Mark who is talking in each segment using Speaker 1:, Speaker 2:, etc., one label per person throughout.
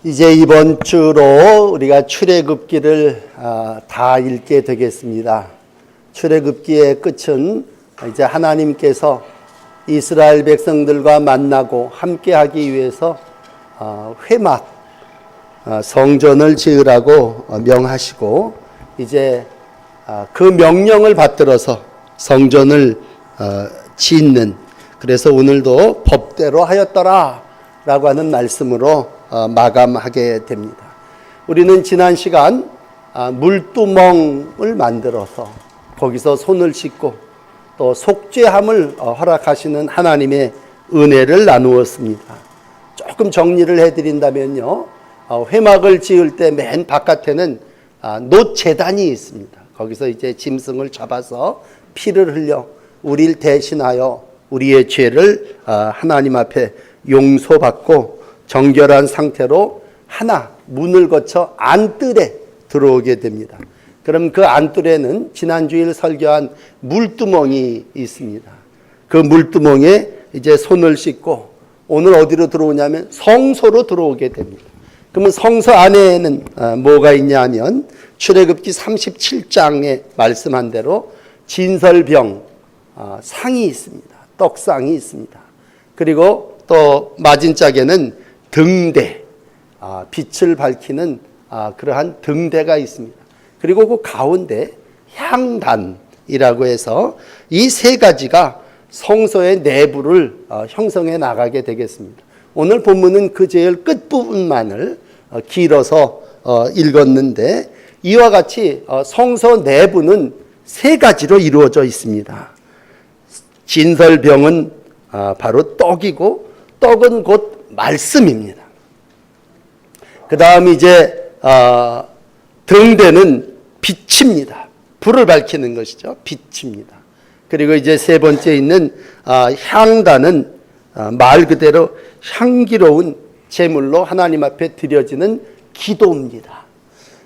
Speaker 1: 이제 이번 주로 우리가 출애굽기를 다 읽게 되겠습니다. 출애굽기의 끝은 이제 하나님께서 이스라엘 백성들과 만나고 함께하기 위해서 회막 성전을 지으라고 명하시고 이제 그 명령을 받들어서 성전을 짓는, 그래서 오늘도 법대로 하였더라 라고 하는 말씀으로 마감하게 됩니다. 우리는 지난 시간 물두멍을 만들어서 거기서 손을 씻고 또 속죄함을 허락하시는 하나님의 은혜를 나누었습니다. 조금 정리를 해드린다면요, 회막을 지을 때 맨 바깥에는 놋제단이 있습니다. 거기서 이제 짐승을 잡아서 피를 흘려 우리를 대신하여 우리의 죄를 하나님 앞에 용서받고 정결한 상태로 하나 문을 거쳐 안뜰에 들어오게 됩니다. 그럼 그 안뜰에는 지난주일 설교한 물두멍이 있습니다. 그 물두멍에 이제 손을 씻고 오늘 어디로 들어오냐면 성소로 들어오게 됩니다. 그러면 성소 안에는 뭐가 있냐 하면 출애굽기 37장에 말씀한 대로 진설병 상이 있습니다. 떡상이 있습니다. 그리고 또 맞은 짝에는 등대, 빛을 밝히는 그러한 등대가 있습니다. 그리고 그 가운데 향단이라고 해서 이 세 가지가 성소의 내부를 형성해 나가게 되겠습니다. 오늘 본문은 그 제일 끝부분만을 길어서 읽었는데 이와 같이 성소 내부는 세 가지로 이루어져 있습니다. 진설병은 바로 떡이고 떡은 곧 말씀입니다. 그 다음 이제 등대는 빛입니다. 불을 밝히는 것이죠. 빛입니다. 그리고 이제 세 번째 있는 향단은 말 그대로 향기로운 제물로 하나님 앞에 드려지는 기도입니다.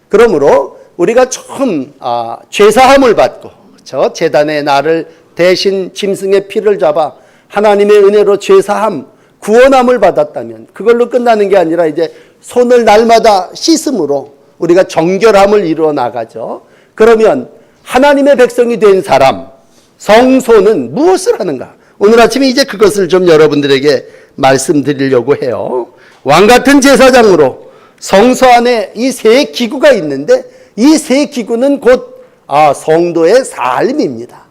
Speaker 1: 그러므로 우리가 처음 죄사함을 받고 저 제단의 나를 대신 짐승의 피를 잡아 하나님의 은혜로 죄사함, 구원함을 받았다면 그걸로 끝나는 게 아니라 이제 손을 날마다 씻음으로 우리가 정결함을 이루어 나가죠. 그러면 하나님의 백성이 된 사람, 성소는 무엇을 하는가? 오늘 아침에 이제 그것을 좀 여러분들에게 말씀드리려고 해요. 왕같은 제사장으로 성소 안에 이 세 기구가 있는데 이 세 기구는 곧 성도의 삶입니다.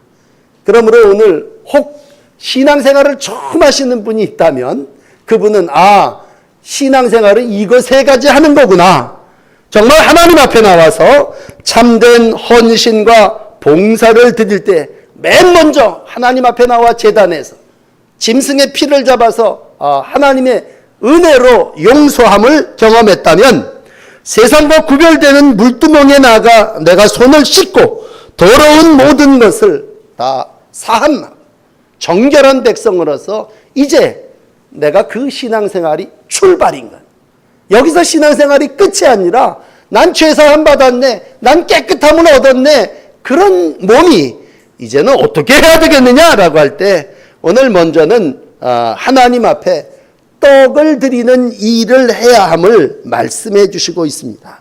Speaker 1: 그러므로 오늘 혹 신앙생활을 처음 하시는 분이 있다면 그분은 신앙생활은 이거 세 가지 하는 거구나. 정말 하나님 앞에 나와서 참된 헌신과 봉사를 드릴 때 맨 먼저 하나님 앞에 나와 제단에서 짐승의 피를 잡아서 하나님의 은혜로 용서함을 경험했다면 세상과 구별되는 물두멍에 나가 내가 손을 씻고 더러운 모든 것을 다 사함하고 정결한 백성으로서 이제 내가 그 신앙생활이 출발인 것. 여기서 신앙생활이 끝이 아니라 난 죄사함 받았네, 난 깨끗함을 얻었네, 그런 몸이 이제는 어떻게 해야 되겠느냐라고 할 때 오늘 먼저는 하나님 앞에 떡을 드리는 일을 해야 함을 말씀해 주시고 있습니다.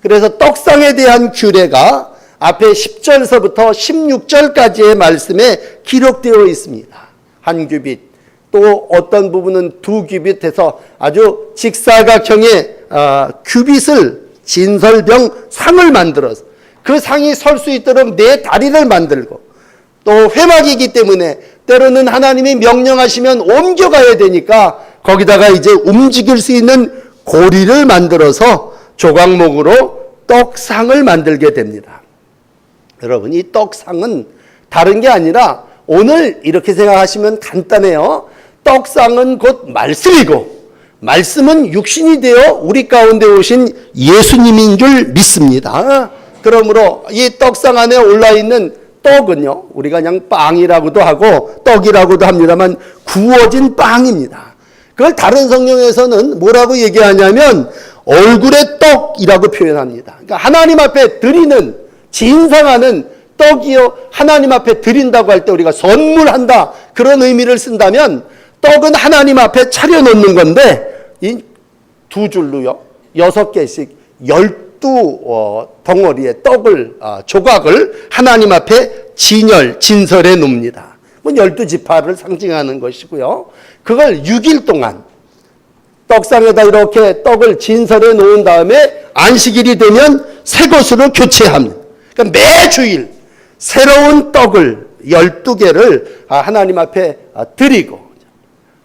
Speaker 1: 그래서 떡상에 대한 규례가 앞에 10절서부터 16절까지의 말씀에 기록되어 있습니다. 한 규빗, 또 어떤 부분은 두 규빗해서 아주 직사각형의 규빗을 진설병 상을 만들어서 그 상이 설 수 있도록 네 다리를 만들고 또 회막이기 때문에 때로는 하나님이 명령하시면 옮겨가야 되니까 거기다가 이제 움직일 수 있는 고리를 만들어서 조각목으로 떡상을 만들게 됩니다. 여러분, 이 떡상은 다른 게 아니라 오늘 이렇게 생각하시면 간단해요. 떡상은 곧 말씀이고 말씀은 육신이 되어 우리 가운데 오신 예수님인 줄 믿습니다. 그러므로 이 떡상 안에 올라있는 떡은요, 우리가 그냥 빵이라고도 하고 떡이라고도 합니다만 구워진 빵입니다. 그걸 다른 성경에서는 뭐라고 얘기하냐면 얼굴의 떡이라고 표현합니다. 그러니까 하나님 앞에 드리는, 진상하는 떡이요, 하나님 앞에 드린다고 할 때 우리가 선물한다, 그런 의미를 쓴다면 떡은 하나님 앞에 차려놓는 건데 이 두 줄로요, 6개씩 12덩어리의 떡을 조각을 하나님 앞에 진설해 놓습니다. 12지파를 상징하는 것이고요. 그걸 6일 동안 떡상에다 이렇게 떡을 진설해 놓은 다음에 안식일이 되면 새 것으로 교체합니다. 그러니까 매주일 새로운 떡을 12개를 하나님 앞에 드리고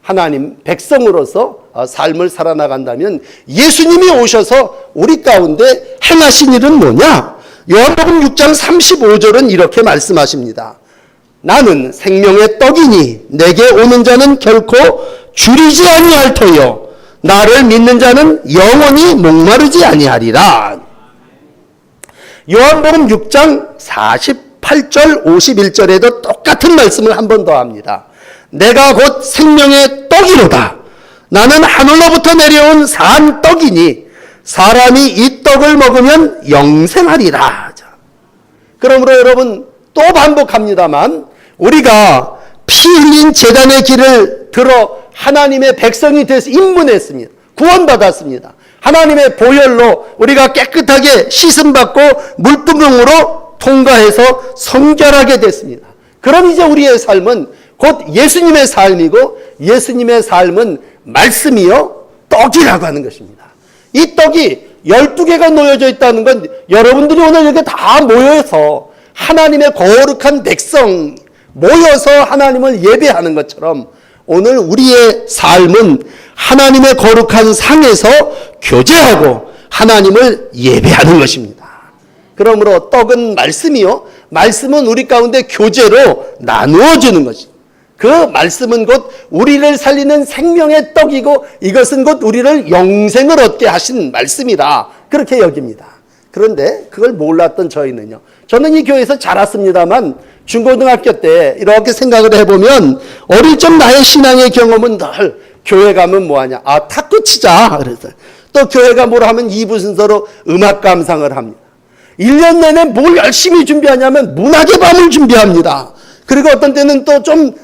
Speaker 1: 하나님 백성으로서 삶을 살아나간다면 예수님이 오셔서 우리 가운데 행하신 일은 뭐냐? 요한복음 6장 35절은 이렇게 말씀하십니다. 나는 생명의 떡이니 내게 오는 자는 결코 줄이지 아니할 터요 나를 믿는 자는 영원히 목마르지 아니하리라. 요한복음 6장 48절 51절에도 똑같은 말씀을 한 번 더 합니다. 내가 곧 생명의 떡이로다. 나는 하늘로부터 내려온 산 떡이니 사람이 이 떡을 먹으면 영생하리라. 그러므로 여러분 또 반복합니다만 우리가 피 흘린 제단의 길을 들어 하나님의 백성이 돼서 입문했습니다. 구원받았습니다. 하나님의 보혈로 우리가 깨끗하게 씻음받고 물두멍으로 통과해서 성결하게 됐습니다. 그럼 이제 우리의 삶은 곧 예수님의 삶이고 예수님의 삶은 말씀이요 떡이라고 하는 것입니다. 이 떡이 12개가 놓여져 있다는 건 여러분들이 오늘 이렇게 다 모여서 하나님의 거룩한 백성 모여서 하나님을 예배하는 것처럼 오늘 우리의 삶은 하나님의 거룩한 상에서 교제하고 하나님을 예배하는 것입니다. 그러므로 떡은 말씀이요 말씀은 우리 가운데 교제로 나누어지는 것입니다. 그 말씀은 곧 우리를 살리는 생명의 떡이고 이것은 곧 우리를 영생을 얻게 하신 말씀이다. 그렇게 여깁니다. 그런데 그걸 몰랐던 저희는요. 저는 이 교회에서 자랐습니다만 중고등학교 때 이렇게 생각을 해보면 어릴 적 나의 신앙의 경험은 늘 교회 가면 뭐하냐. 탁구 치자. 그래서 또 교회가 뭘 하면 2부 순서로 음악 감상을 합니다. 1년 내내 뭘 열심히 준비하냐면 문학의 밤을 준비합니다. 그리고 어떤 때는 또 좀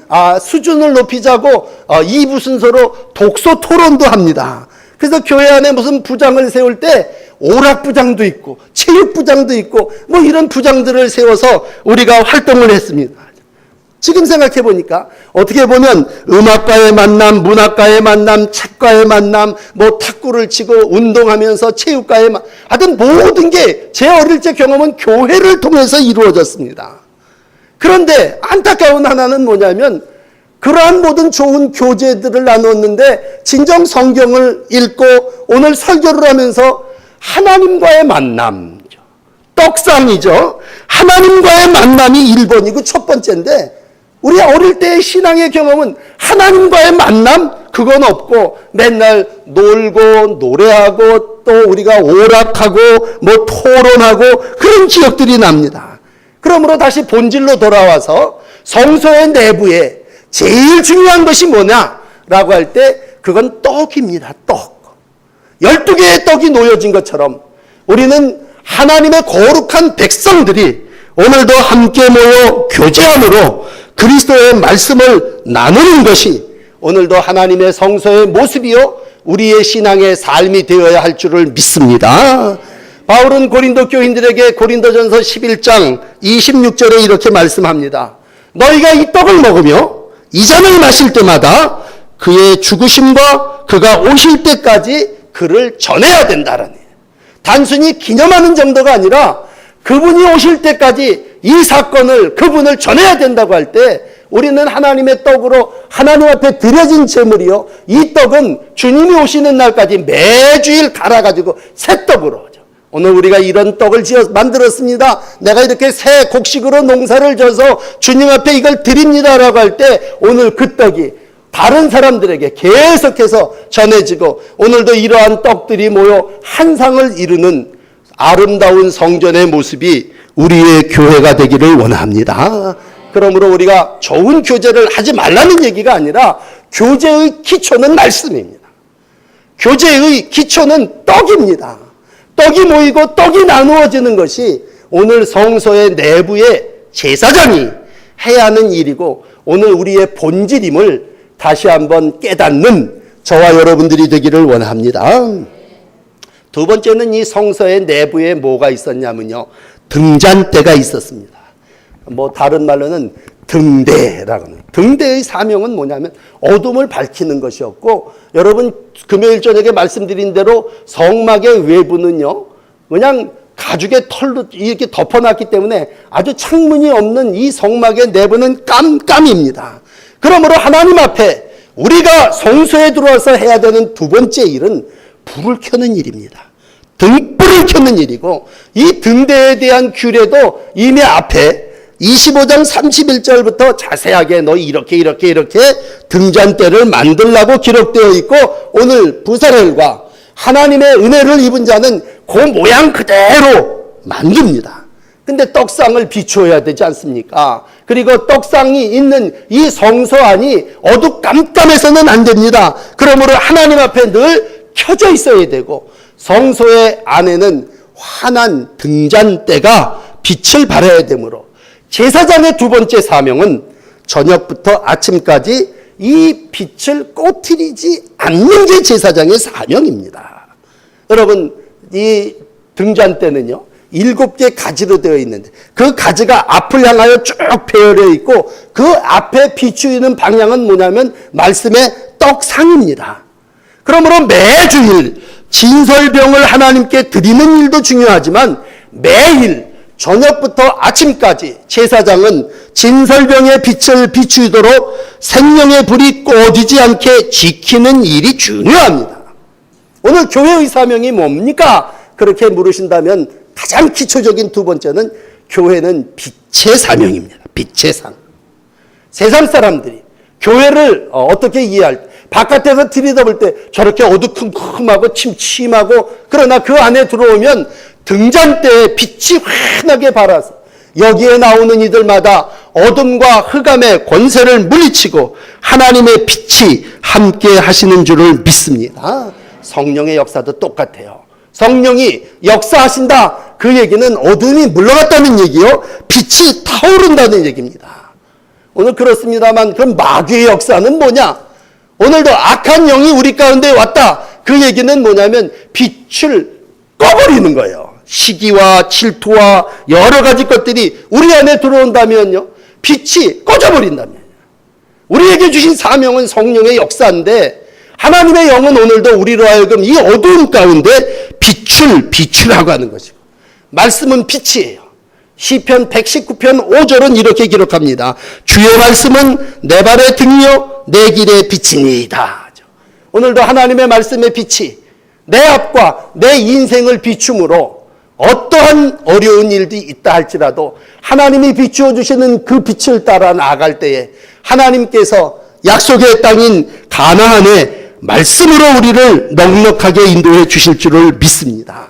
Speaker 1: 수준을 높이자고 2부 순서로 독서 토론도 합니다. 그래서 교회 안에 무슨 부장을 세울 때 오락부장도 있고 체육부장도 있고 뭐 이런 부장들을 세워서 우리가 활동을 했습니다. 지금 생각해 보니까 어떻게 보면 음악과의 만남, 문학과의 만남, 책과의 만남, 뭐 탁구를 치고 운동하면서 체육과의 하여튼 모든 게 제 어릴 적 경험은 교회를 통해서 이루어졌습니다. 그런데 안타까운 하나는 뭐냐면 그러한 모든 좋은 교제들을 나눴는데 진정 성경을 읽고 오늘 설교를 하면서 하나님과의 만남, 떡상이죠. 하나님과의 만남이 1번이고 첫 번째인데 우리 어릴 때의 신앙의 경험은 하나님과의 만남 그건 없고 맨날 놀고 노래하고 또 우리가 오락하고 뭐 토론하고 그런 기억들이 납니다. 그러므로 다시 본질로 돌아와서 성소의 내부에 제일 중요한 것이 뭐냐라고 할 때 그건 떡입니다. 떡. 12개의 떡이 놓여진 것처럼 우리는 하나님의 거룩한 백성들이 오늘도 함께 모여 교제함으로 그리스도의 말씀을 나누는 것이 오늘도 하나님의 성소의 모습이요 우리의 신앙의 삶이 되어야 할 줄을 믿습니다. 바울은 고린도 교인들에게 고린도전서 11장 26절에 이렇게 말씀합니다. 너희가 이 떡을 먹으며 이 잔을 마실 때마다 그의 죽으심과 그가 오실 때까지 그를 전해야 된다라니. 단순히 기념하는 정도가 아니라 그분이 오실 때까지 이 사건을 그분을 전해야 된다고 할 때 우리는 하나님의 떡으로 하나님 앞에 드려진 제물이요 이 떡은 주님이 오시는 날까지 매주일 갈아가지고 새 떡으로 오늘 우리가 이런 떡을 만들었습니다. 내가 이렇게 새 곡식으로 농사를 져서 주님 앞에 이걸 드립니다라고 할 때 오늘 그 떡이 다른 사람들에게 계속해서 전해지고 오늘도 이러한 떡들이 모여 한 상을 이루는 아름다운 성전의 모습이 우리의 교회가 되기를 원합니다. 그러므로 우리가 좋은 교제를 하지 말라는 얘기가 아니라 교제의 기초는 말씀입니다. 교제의 기초는 떡입니다. 떡이 모이고 떡이 나누어지는 것이 오늘 성소의 내부의 제사장이 해야 하는 일이고 오늘 우리의 본질임을 다시 한번 깨닫는 저와 여러분들이 되기를 원합니다. 두 번째는 이 성서의 내부에 뭐가 있었냐면요, 등잔대가 있었습니다. 뭐 다른 말로는 등대라고 하는, 등대의 사명은 뭐냐면 어둠을 밝히는 것이었고, 여러분 금요일 저녁에 말씀드린 대로 성막의 외부는요 그냥 가죽의 털로 이렇게 덮어놨기 때문에 아주 창문이 없는 이 성막의 내부는 깜깜입니다. 그러므로 하나님 앞에 우리가 성소에 들어와서 해야 되는 두 번째 일은 불을 켜는 일입니다. 등불을 켜는 일이고, 이 등대에 대한 규례도 이미 앞에 25장 31절부터 자세하게 너 이렇게 등잔대를 만들라고 기록되어 있고, 오늘 부사렐과 하나님의 은혜를 입은 자는 그 모양 그대로 만듭니다. 근데 떡상을 비추어야 되지 않습니까? 그리고 떡상이 있는 이 성소 안이 어두깜깜해서는 안 됩니다. 그러므로 하나님 앞에 늘 켜져 있어야 되고, 성소의 안에는 환한 등잔대가 빛을 발해야 되므로, 제사장의 두 번째 사명은 저녁부터 아침까지 이 빛을 꺼트리지 않는 게 제사장의 사명입니다. 여러분, 이 등잔대는요 7개 가지로 되어 있는데, 그 가지가 앞을 향하여 쭉 배열되어 있고, 그 앞에 비추이는 방향은 뭐냐면 말씀의 떡상입니다. 그러므로 매주일 진설병을 하나님께 드리는 일도 중요하지만, 매일 저녁부터 아침까지 제사장은 진설병의 빛을 비추도록 생명의 불이 꺼지지 않게 지키는 일이 중요합니다. 오늘 교회의 사명이 뭡니까? 그렇게 물으신다면 가장 기초적인 두 번째는 교회는 빛의 사명입니다. 빛의 상. 세상 사람들이 교회를 어떻게 이해할 때, 바깥에서 들여다볼 때 저렇게 어두컴컴하고 침침하고, 그러나 그 안에 들어오면 등잔대에 빛이 환하게 발아서 여기에 나오는 이들마다 어둠과 흑암의 권세를 물리치고 하나님의 빛이 함께 하시는 줄을 믿습니다. 성령의 역사도 똑같아요. 성령이 역사하신다, 그 얘기는 어둠이 물러갔다는 얘기요, 빛이 타오른다는 얘기입니다. 오늘 그렇습니다만, 그럼 마귀의 역사는 뭐냐? 오늘도 악한 영이 우리 가운데 왔다, 그 얘기는 뭐냐면 빛을 꺼버리는 거예요. 시기와 질투와 여러 가지 것들이 우리 안에 들어온다면요, 빛이 꺼져버린다면. 우리에게 주신 사명은 성령의 역사인데, 하나님의 영은 오늘도 우리로 하여금 이 어두운 가운데 빛을 비추라고 하는 것이고, 말씀은 빛이에요. 시편 119편 5절은 이렇게 기록합니다. 주의 말씀은 내 발의 등이요 내 길의 빛이니이다. 오늘도 하나님의 말씀의 빛이 내 앞과 내 인생을 비춤으로 어떠한 어려운 일이 있다 할지라도 하나님이 비추어 주시는 그 빛을 따라 나아갈 때에 하나님께서 약속의 땅인 가나안에 말씀으로 우리를 넉넉하게 인도해 주실 줄을 믿습니다.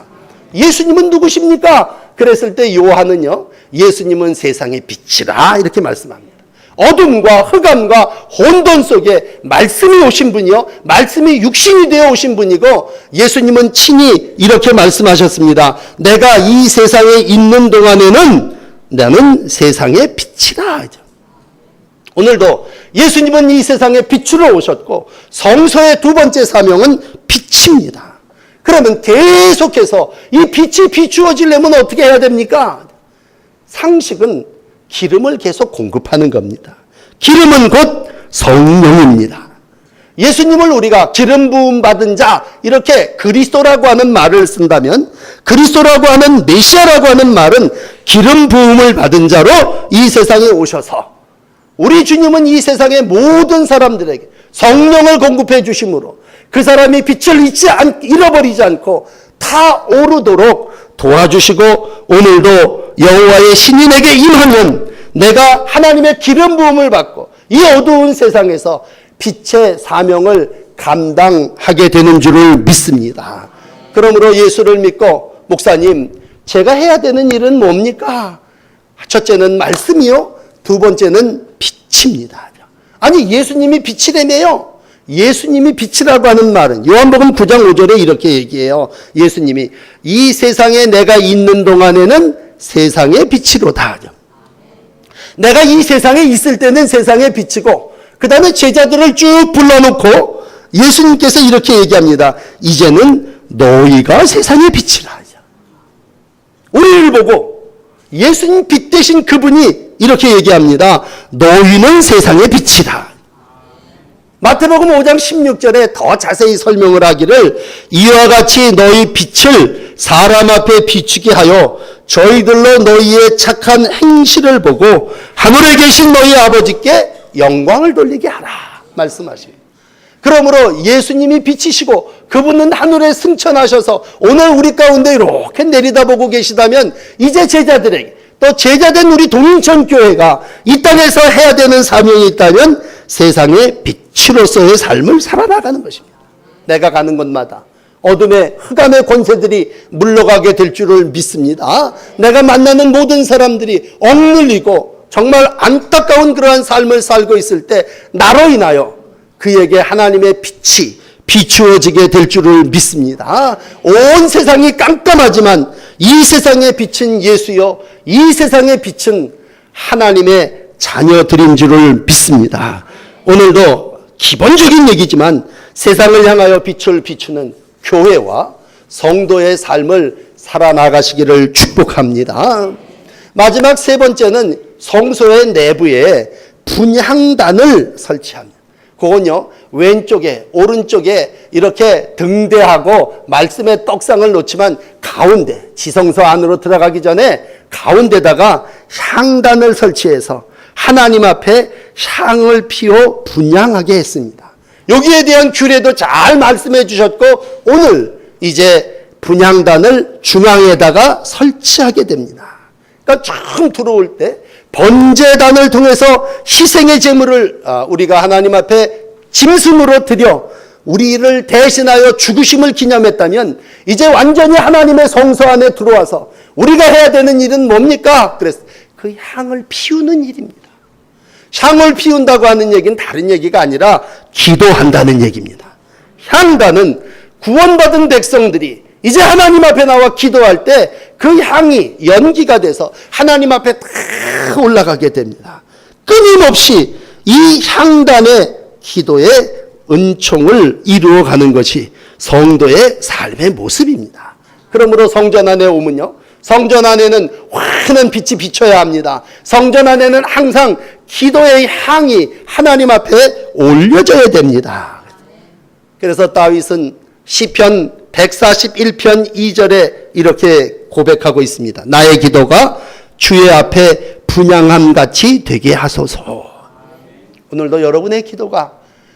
Speaker 1: 예수님은 누구십니까? 그랬을 때 요한은요, 예수님은 세상의 빛이라 이렇게 말씀합니다. 어둠과 흑암과 혼돈 속에 말씀이 오신 분이요, 말씀이 육신이 되어 오신 분이고, 예수님은 친히 이렇게 말씀하셨습니다. 내가 이 세상에 있는 동안에는 나는 세상의 빛이라. 오늘도 예수님은 이 세상에 빛으로 오셨고, 성서의 두 번째 사명은 빛입니다. 그러면 계속해서 이 빛이 비추어지려면 어떻게 해야 됩니까? 상식은 기름을 계속 공급하는 겁니다. 기름은 곧 성령입니다. 예수님을 우리가 기름 부음 받은 자, 이렇게 그리스도라고 하는 말을 쓴다면, 그리스도라고 하는 메시아라고 하는 말은 기름 부음을 받은 자로 이 세상에 오셔서, 우리 주님은 이 세상의 모든 사람들에게 성령을 공급해 주심으로 그 사람이 빛을 잃어버리지 않고 다 오르도록 도와주시고, 오늘도 여호와의 신인에게 임하면 내가 하나님의 기름 부음을 받고 이 어두운 세상에서 빛의 사명을 감당하게 되는 줄을 믿습니다. 그러므로 예수를 믿고, 목사님, 제가 해야 되는 일은 뭡니까? 첫째는 말씀이요, 두 번째는 빛입니다. 아니, 예수님이 빛이라며요. 예수님이 빛이라고 하는 말은 요한복음 9장 5절에 이렇게 얘기해요. 예수님이 이 세상에 내가 있는 동안에는 세상의 빛이로다. 내가 이 세상에 있을 때는 세상의 빛이고, 그 다음에 제자들을 쭉 불러놓고 예수님께서 이렇게 얘기합니다. 이제는 너희가 세상의 빛이라. 우리를 보고 예수님 빛 대신 그분이 이렇게 얘기합니다. 너희는 세상의 빛이다. 마태복음 5장 16절에 더 자세히 설명을 하기를 이와 같이 너희 빛을 사람 앞에 비추게 하여 저희들로 너희의 착한 행실을 보고 하늘에 계신 너희 아버지께 영광을 돌리게 하라 말씀하십니다. 그러므로 예수님이 빛이시고 그분은 하늘에 승천하셔서 오늘 우리 가운데 이렇게 내리다보고 계시다면 이제 제자들에게 또 제자된 우리 동인천 교회가 이 땅에서 해야 되는 사명이 있다면 세상의 빛으로서의 삶을 살아나가는 것입니다. 내가 가는 곳마다 어둠의 흑암의 권세들이 물러가게 될 줄을 믿습니다. 내가 만나는 모든 사람들이 억눌리고 정말 안타까운 그러한 삶을 살고 있을 때 나로 인하여 그에게 하나님의 빛이 비추어지게 될 줄을 믿습니다. 온 세상이 깜깜하지만 이 세상의 빛은 예수요, 이 세상의 빛은 하나님의 자녀들인 줄을 믿습니다. 오늘도 기본적인 얘기지만 세상을 향하여 빛을 비추는 교회와 성도의 삶을 살아나가시기를 축복합니다. 마지막 세 번째는 성소의 내부에 분향단을 설치합니다. 그건요, 왼쪽에 오른쪽에 이렇게 등대하고 말씀의 떡상을 놓지만 가운데 지성소 안으로 들어가기 전에 가운데다가 향단을 설치해서 하나님 앞에 향을 피워 분향하게 했습니다. 여기에 대한 규례도 잘 말씀해 주셨고 오늘 이제 분향단을 중앙에다가 설치하게 됩니다. 그러니까 처음 들어올 때 번제단을 통해서 희생의 제물을 우리가 하나님 앞에 짐승으로 드려 우리를 대신하여 죽으심을 기념했다면 이제 완전히 하나님의 성소 안에 들어와서 우리가 해야 되는 일은 뭡니까? 그래서 그 향을 피우는 일입니다. 향을 피운다고 하는 얘기는 다른 얘기가 아니라 기도한다는 얘기입니다. 향단은 구원받은 백성들이 이제 하나님 앞에 나와 기도할 때 그 향이 연기가 돼서 하나님 앞에 다 올라가게 됩니다. 끊임없이 이 향단의 기도의 은총을 이루어가는 것이 성도의 삶의 모습입니다. 그러므로 성전 안에 오면요, 성전 안에는 환한 빛이 비춰야 합니다. 성전 안에는 항상 기도의 향이 하나님 앞에 올려져야 됩니다. 그래서 다윗은 시편 141편 2절에 이렇게 고백하고 있습니다. 나의 기도가 주의 앞에 분향함같이 되게 하소서. 오늘도 여러분의 기도가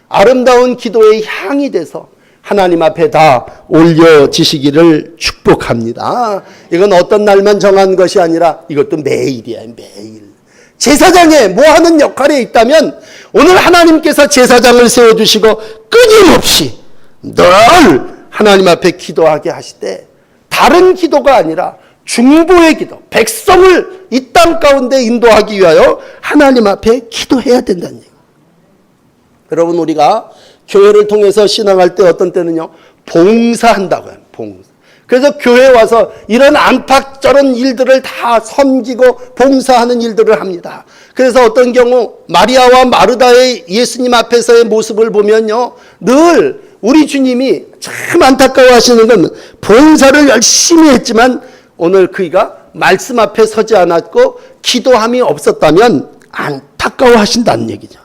Speaker 1: 아름다운 기도의 향이 돼서 하나님 앞에 다 올려지시기를 축복합니다. 이건 어떤 날만 정한 것이 아니라 이것도 매일이야, 매일. 제사장에 뭐 하는 역할에 있다면 오늘 하나님께서 제사장을 세워주시고 끊임없이 늘 하나님 앞에 기도하게 하시되 다른 기도가 아니라 중보의 기도, 백성을 이 땅 가운데 인도하기 위하여 하나님 앞에 기도해야 된다는 얘기예요. 여러분, 우리가 교회를 통해서 신앙할 때 어떤 때는요, 봉사한다고 해요. 봉사. 그래서 교회에 와서 이런 안팎 저런 일들을 다 섬기고 봉사하는 일들을 합니다. 그래서 어떤 경우 마리아와 마르다의 예수님 앞에서의 모습을 보면요, 늘 우리 주님이 참 안타까워하시는 건 봉사를 열심히 했지만 오늘 그이가 말씀 앞에 서지 않았고 기도함이 없었다면 안타까워하신다는 얘기죠.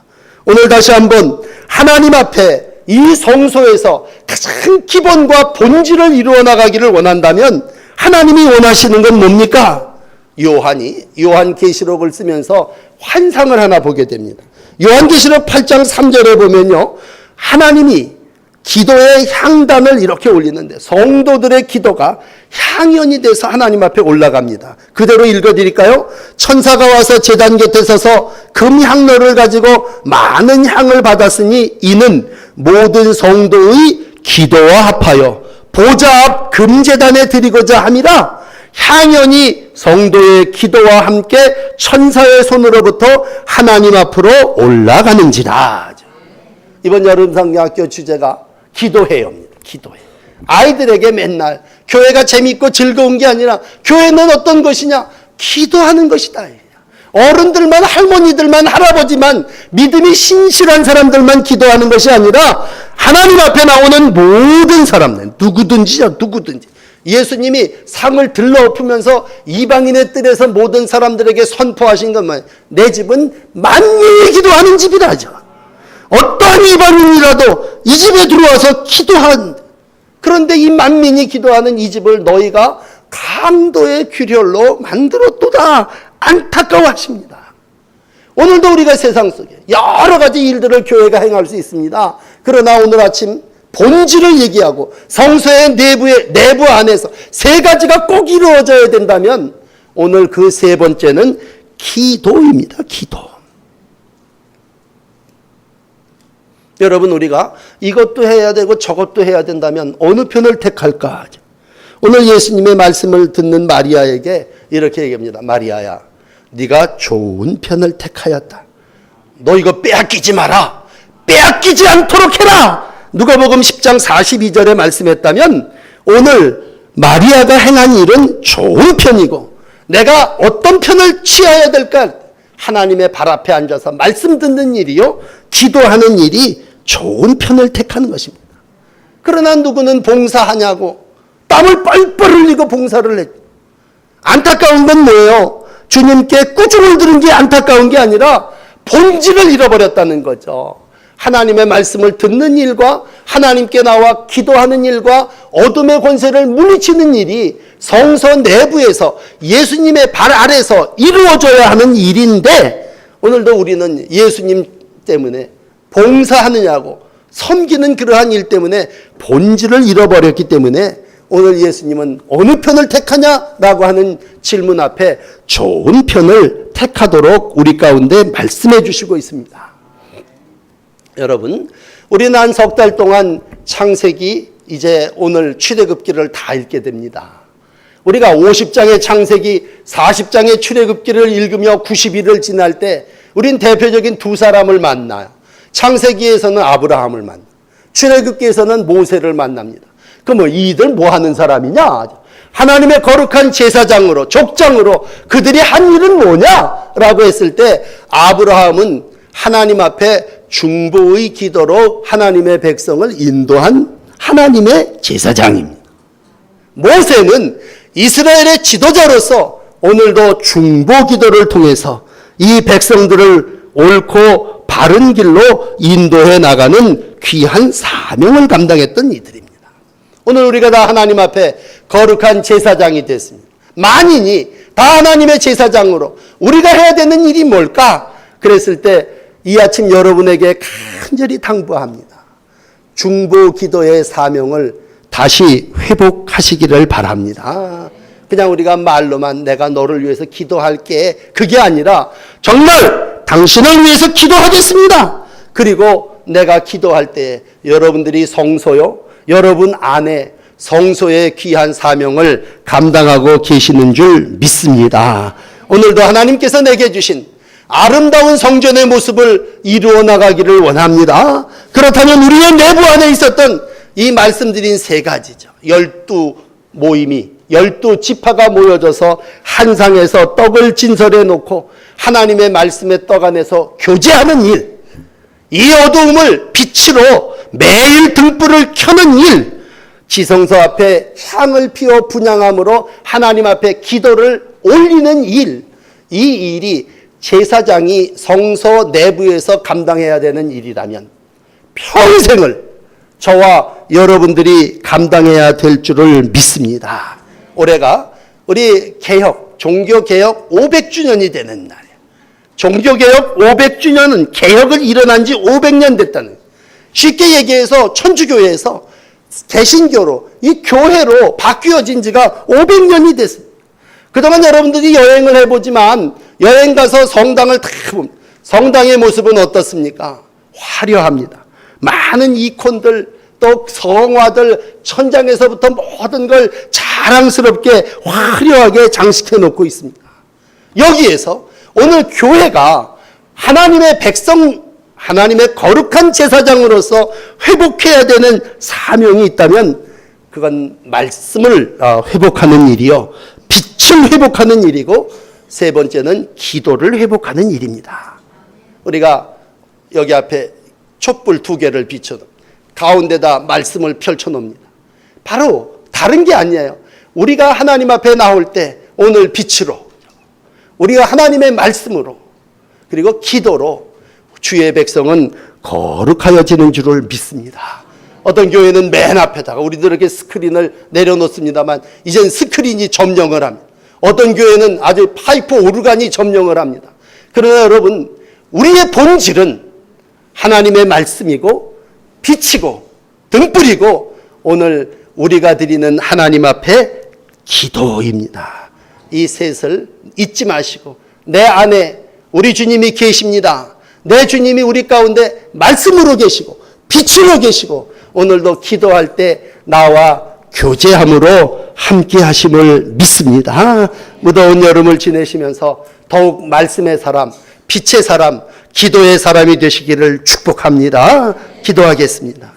Speaker 1: 오늘 다시 한번 하나님 앞에 이 성소에서 가장 기본과 본질을 이루어 나가기를 원한다면 하나님이 원하시는 건 뭡니까? 요한이 요한계시록을 쓰면서 환상을 하나 보게 됩니다. 요한계시록 8장 3절에 보면요, 하나님이 기도의 향단을 이렇게 올리는데 성도들의 기도가 향연이 돼서 하나님 앞에 올라갑니다. 그대로 읽어드릴까요? 천사가 와서 제단 곁에 서서 금향로를 가지고 많은 향을 받았으니 이는 모든 성도의 기도와 합하여 보좌 앞 금제단에 드리고자 함이라. 향연이 성도의 기도와 함께 천사의 손으로부터 하나님 앞으로 올라가는지라. 이번 여름상대학교 주제가 기도해요입니다. 기도해. 아이들에게 맨날 교회가 재밌고 즐거운 게 아니라 교회는 어떤 것이냐? 기도하는 것이다. 어른들만, 할머니들만, 할아버지만, 믿음이 신실한 사람들만 기도하는 것이 아니라 하나님 앞에 나오는 모든 사람들, 누구든지요, 누구든지. 예수님이 상을 들러엎으면서 이방인의 뜰에서 모든 사람들에게 선포하신 것만, 내 집은 만민이 기도하는 집이라죠. 어떠한 이방인이라도 이 집에 들어와서 기도한, 그런데 이 만민이 기도하는 이 집을 너희가 강도의 균열로 만들었도다. 안타까워하십니다. 오늘도 우리가 세상 속에 여러 가지 일들을 교회가 행할 수 있습니다. 그러나 오늘 아침 본질을 얘기하고 성소의 내부 안에서 세 가지가 꼭 이루어져야 된다면 오늘 그 세 번째는 기도입니다. 기도. 여러분, 우리가 이것도 해야 되고 저것도 해야 된다면 어느 편을 택할까? 오늘 예수님의 말씀을 듣는 마리아에게 이렇게 얘기합니다. 마리아야, 네가 좋은 편을 택하였다. 너 이거 빼앗기지 마라. 빼앗기지 않도록 해라. 누가복음 10장 42절에 말씀했다면 오늘 마리아가 행한 일은 좋은 편이고 내가 어떤 편을 취해야 될까? 하나님의 발 앞에 앉아서 말씀 듣는 일이요, 기도하는 일이 좋은 편을 택하는 것입니다. 그러나 누구는 봉사하냐고 땀을 뻘뻘 흘리고 봉사를 했죠. 안타까운 건 뭐예요? 주님께 꾸중을 들은 게 안타까운 게 아니라 본질을 잃어버렸다는 거죠. 하나님의 말씀을 듣는 일과 하나님께 나와 기도하는 일과 어둠의 권세를 물리치는 일이 성소 내부에서 예수님의 발 아래서 이루어져야 하는 일인데, 오늘도 우리는 예수님 때문에 봉사하느냐고 섬기는 그러한 일 때문에 본질을 잃어버렸기 때문에 오늘 예수님은 어느 편을 택하냐라고 하는 질문 앞에 좋은 편을 택하도록 우리 가운데 말씀해 주시고 있습니다. 여러분, 우리는 한 석 달 동안 창세기, 이제 오늘 출애굽기를 다 읽게 됩니다. 우리가 50장의 창세기, 40장의 출애굽기를 읽으며 90일을 지날 때 우린 대표적인 두 사람을 만나요. 창세기에서는 아브라함을 만나, 출애굽기에서는 모세를 만납니다. 그럼 이들 뭐 하는 사람이냐? 하나님의 거룩한 제사장으로, 족장으로 그들이 한 일은 뭐냐라고 했을 때 아브라함은 하나님 앞에 중보의 기도로 하나님의 백성을 인도한 하나님의 제사장입니다. 모세는 이스라엘의 지도자로서 오늘도 중보 기도를 통해서 이 백성들을 옳고 바른 길로 인도해 나가는 귀한 사명을 감당했던 이들입니다. 오늘 우리가 다 하나님 앞에 거룩한 제사장이 됐습니다. 만인이 다 하나님의 제사장으로 우리가 해야 되는 일이 뭘까? 그랬을 때 이 아침 여러분에게 간절히 당부합니다. 중보 기도의 사명을 다시 회복하시기를 바랍니다. 그냥 우리가 말로만 내가 너를 위해서 기도할게, 그게 아니라 정말 당신을 위해서 기도하겠습니다. 그리고 내가 기도할 때 여러분들이 성소요, 여러분 안에 성소의 귀한 사명을 감당하고 계시는 줄 믿습니다. 오늘도 하나님께서 내게 주신 아름다운 성전의 모습을 이루어 나가기를 원합니다. 그렇다면 우리의 내부 안에 있었던 이 말씀드린 세 가지죠. 12모임이 12지파가 모여져서 한 상에서 떡을 진설해 놓고 하나님의 말씀의 떡 안에서 교제하는 일, 이 어두움을 빛으로 매일 등불을 켜는 일, 지성소 앞에 향을 피워 분향함으로 하나님 앞에 기도를 올리는 일, 이 일이 제사장이 성소 내부에서 감당해야 되는 일이라면 평생을 저와 여러분들이 감당해야 될 줄을 믿습니다. 올해가 우리 개혁, 종교개혁 500주년이 되는 날이에요. 종교개혁 500주년은 개혁을 일어난 지 500년 됐다는, 쉽게 얘기해서 천주교회에서 개신교로, 이 교회로 바뀌어진 지가 500년이 됐습니다. 그동안 여러분들이 여행을 해보지만 여행 가서 성당을 다 보면 성당의 모습은 어떻습니까? 화려합니다. 많은 이콘들, 또 성화들, 천장에서부터 모든 걸 자랑스럽게 화려하게 장식해 놓고 있습니다. 여기에서 오늘 교회가 하나님의 백성, 하나님의 거룩한 제사장으로서 회복해야 되는 사명이 있다면 그건 말씀을 회복하는 일이요, 빛을 회복하는 일이고 세 번째는 기도를 회복하는 일입니다. 우리가 여기 앞에 촛불 2개를 비춰놓은 가운데다 말씀을 펼쳐놓습니다. 바로 다른 게 아니에요. 우리가 하나님 앞에 나올 때 오늘 빛으로, 우리가 하나님의 말씀으로, 그리고 기도로 주의 백성은 거룩하여지는 줄을 믿습니다. 어떤 교회는 맨 앞에다가 우리들에게 스크린을 내려놓습니다만 이젠 스크린이 점령을 합니다. 어떤 교회는 아주 파이프 오르간이 점령을 합니다. 그러나 여러분, 우리의 본질은 하나님의 말씀이고 빛이고 등불이고 오늘 우리가 드리는 하나님 앞에 기도입니다. 이 셋을 잊지 마시고 내 안에 우리 주님이 계십니다. 내 주님이 우리 가운데 말씀으로 계시고 빛으로 계시고 오늘도 기도할 때 나와 교제함으로 함께 하심을 믿습니다. 무더운 여름을 지내시면서 더욱 말씀의 사람, 빛의 사람, 기도의 사람이 되시기를 축복합니다. 기도하겠습니다.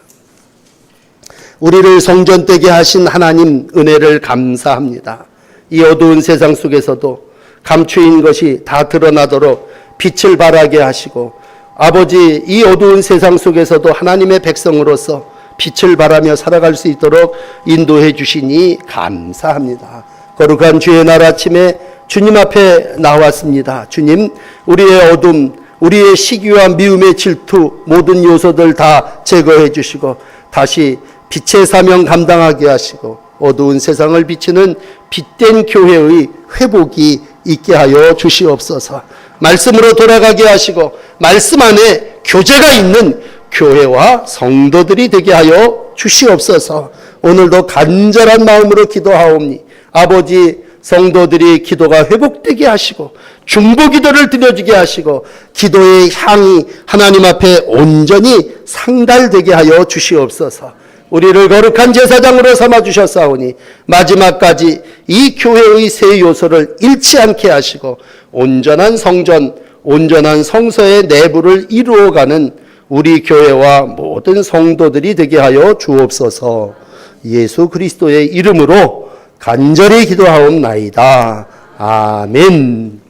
Speaker 1: 우리를 성전되게 하신 하나님 은혜를 감사합니다. 이 어두운 세상 속에서도 감추인 것이 다 드러나도록 빛을 발하게 하시고 아버지 이 어두운 세상 속에서도 하나님의 백성으로서 빛을 발하며 살아갈 수 있도록 인도해 주시니 감사합니다. 거룩한 주의 날 아침에 주님 앞에 나왔습니다. 주님, 우리의 어둠, 우리의 시기와 미움의 질투 모든 요소들 다 제거해 주시고 다시 빛의 사명 감당하게 하시고 어두운 세상을 비치는 빛된 교회의 회복이 있게 하여 주시옵소서. 말씀으로 돌아가게 하시고 말씀 안에 교제가 있는 교회와 성도들이 되게 하여 주시옵소서. 오늘도 간절한 마음으로 기도하오니 아버지 성도들이 기도가 회복되게 하시고 중보기도를 드려주게 하시고 기도의 향이 하나님 앞에 온전히 상달되게 하여 주시옵소서. 우리를 거룩한 제사장으로 삼아주셨사오니 마지막까지 이 교회의 세 요소를 잃지 않게 하시고 온전한 성전, 온전한 성서의 내부를 이루어가는 우리 교회와 모든 성도들이 되게 하여 주옵소서. 예수 그리스도의 이름으로 간절히 기도하옵나이다. 아멘.